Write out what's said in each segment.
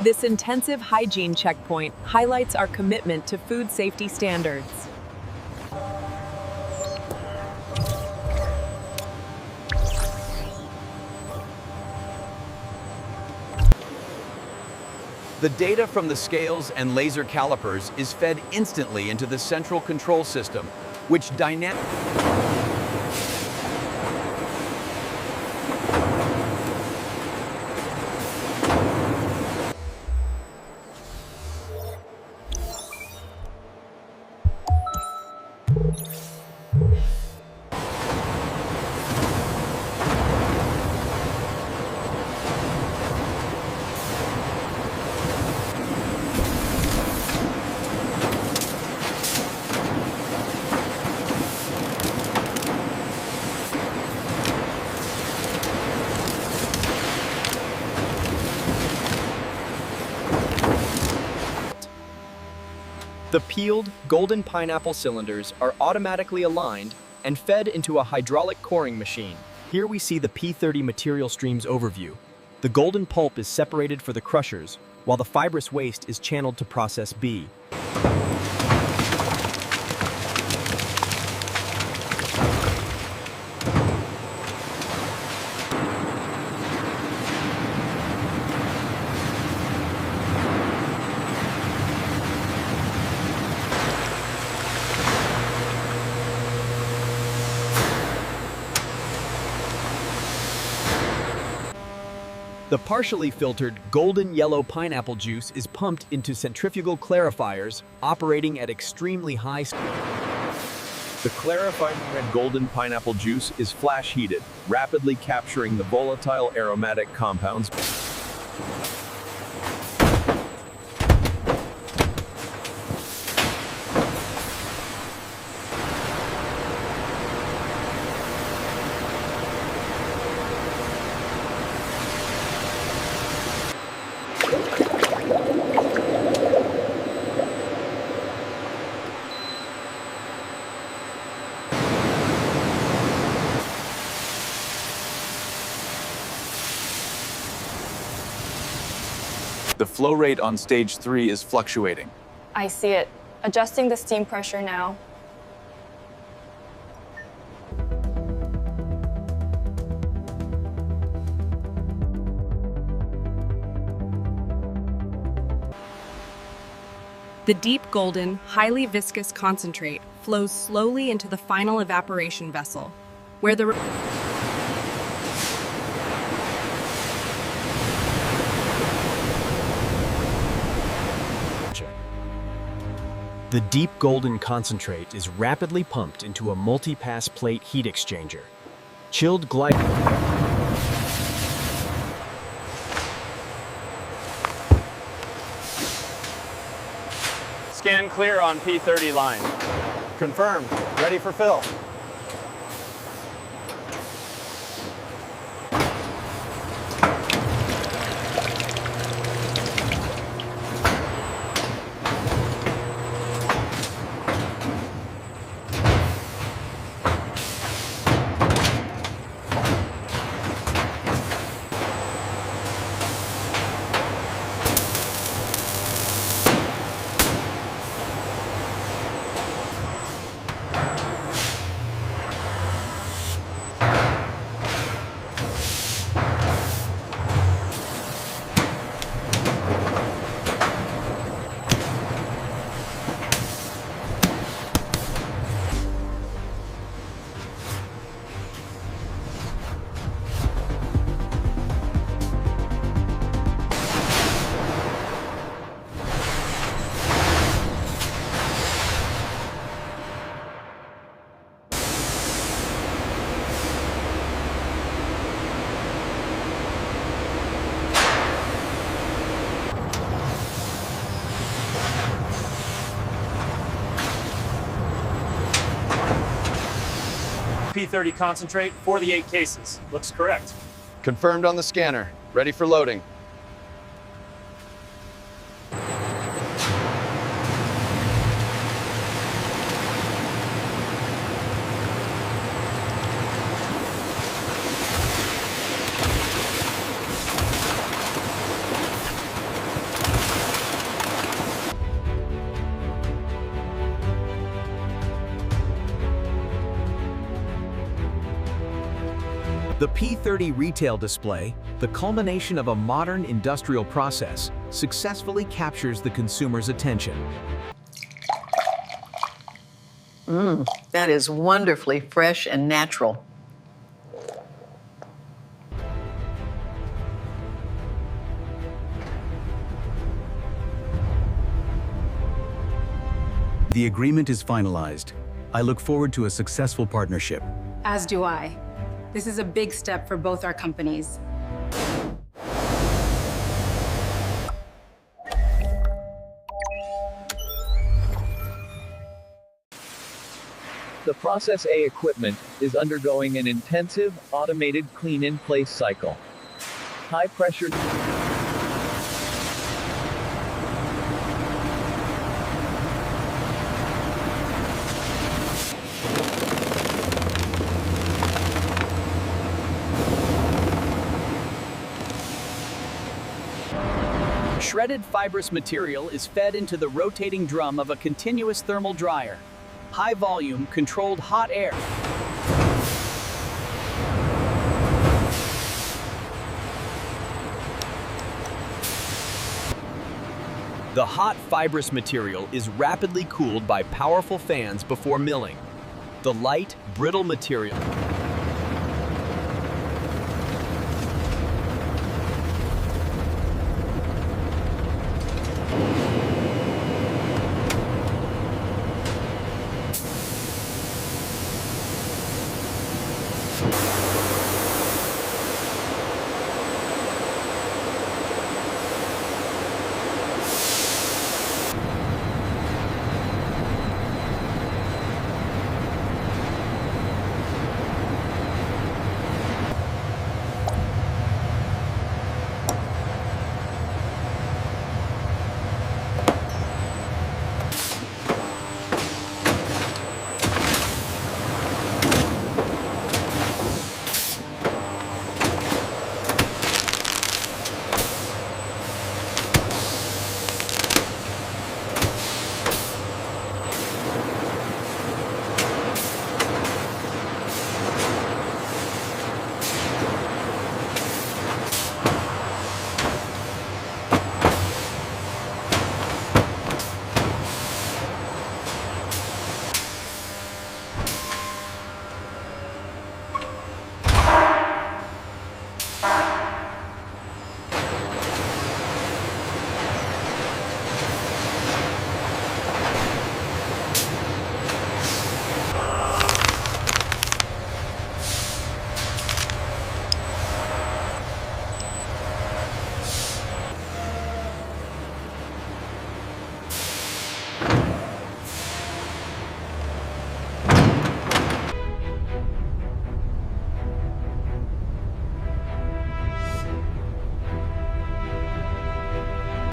This intensive hygiene checkpoint highlights our commitment to food safety standards. The data from the scales and laser calipers is fed instantly into the central control system, which dynamically The peeled, golden pineapple cylinders are automatically aligned and fed into a hydraulic coring machine. Here we see the P-30 material streams overview. The golden pulp is separated for the crushers, while the fibrous waste is channeled to process B. The partially filtered golden yellow pineapple juice is pumped into centrifugal clarifiers operating at extremely high speed. The clarifying red golden pineapple juice is flash heated, rapidly capturing the volatile aromatic compounds. The flow rate on stage 3 is fluctuating. I see it. Adjusting the steam pressure now. The deep golden, highly viscous concentrate flows slowly into the final evaporation vessel, where the The deep golden concentrate is rapidly pumped into a multi-pass plate heat exchanger. Chilled glycol. Scan clear on P-30 line. Confirmed. Ready for fill. P-30 concentrate for the 8 cases. Looks correct. Confirmed on the scanner. Ready for loading. The P-30 retail display, the culmination of a modern industrial process, successfully captures the consumer's attention. That is wonderfully fresh and natural. The agreement is finalized. I look forward to a successful partnership. As do I. This is a big step for both our companies. The Process A equipment is undergoing an intensive, automated clean-in-place cycle. High-pressure Shredded fibrous material is fed into the rotating drum of a continuous thermal dryer. High volume, controlled hot air. The hot fibrous material is rapidly cooled by powerful fans before milling. The light, brittle material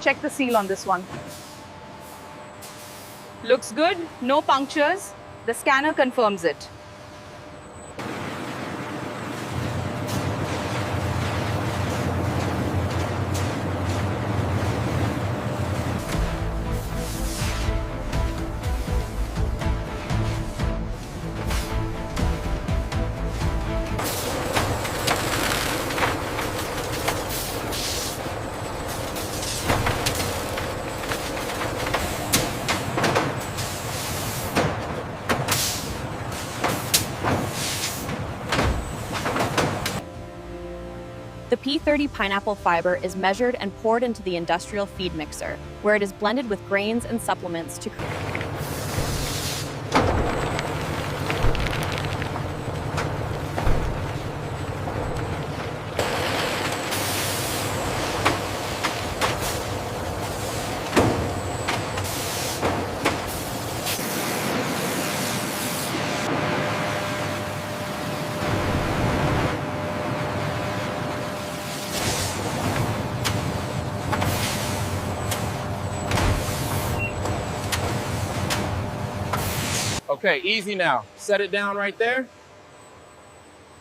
Check the seal on this one. Looks good, no punctures. The scanner confirms it. The P-30 pineapple fiber is measured and poured into the industrial feed mixer, where it is blended with grains and supplements to Okay, easy now. Set it down right there.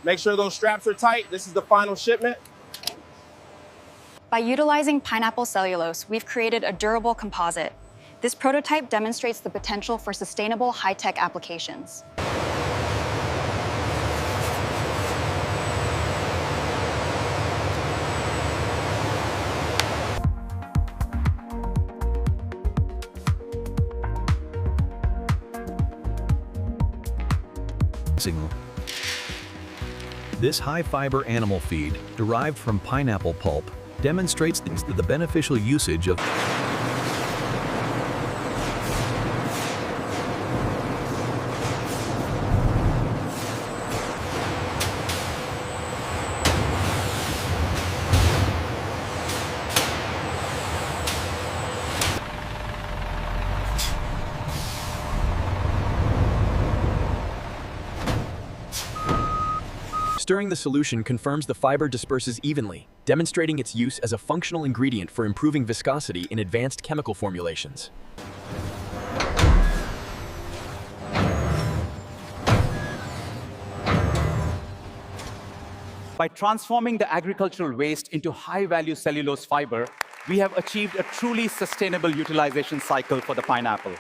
Make sure those straps are tight. This is the final shipment. By utilizing pineapple cellulose, we've created a durable composite. This prototype demonstrates the potential for sustainable high-tech applications. This high-fiber animal feed, derived from pineapple pulp, demonstrates the beneficial usage of Stirring the solution confirms the fiber disperses evenly, demonstrating its use as a functional ingredient for improving viscosity in advanced chemical formulations. By transforming the agricultural waste into high-value cellulose fiber, we have achieved a truly sustainable utilization cycle for the pineapple.